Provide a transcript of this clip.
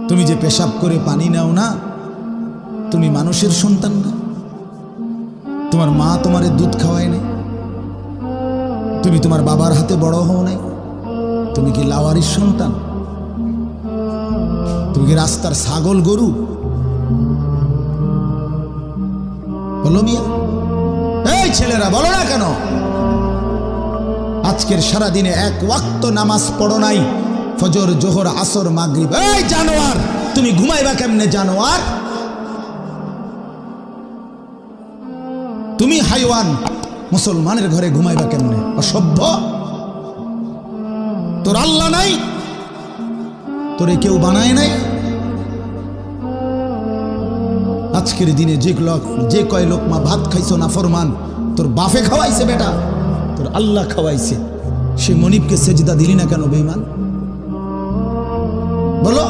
তুমি যে পেশাব করে পানি নাও না, তুমি মানুষের সন্তান না? তোমার মা তোমারে দুধ খাওয়ায় নাই? তুমি তোমার বাবার হাতে বড় হও নাই? তুমি কি লাওয়ারির সন্তান? তুমি কি রাস্তার ছাগল গরু? বলো মিয়া, এই ছেলেরা বলো না কেন? আজকের সারাদিনে এক ওয়াক্ত নামাজ পড়ো নাই, ফজর জোহর আসর মাগরিব। এই জানোয়ার, তুমি ঘুমাইবা কেমনে জানোয়ার? তুমি হাইওয়ান, মুসলমানের ঘরে ঘুমাইবা কেমনে? অসভ্য। তোর আল্লাহ নাই? তোরে কেউ বানায় নাই? আজকের দিনে যে কয় লোকমা ভাত খাইছো না ফরমান, তোর বাপে খাওয়াইছে বেটা, তোর আল্লাহ খাওয়াইছে। সে মনিবকে সেজদা দিলি না কেন বেঈমান? বলো।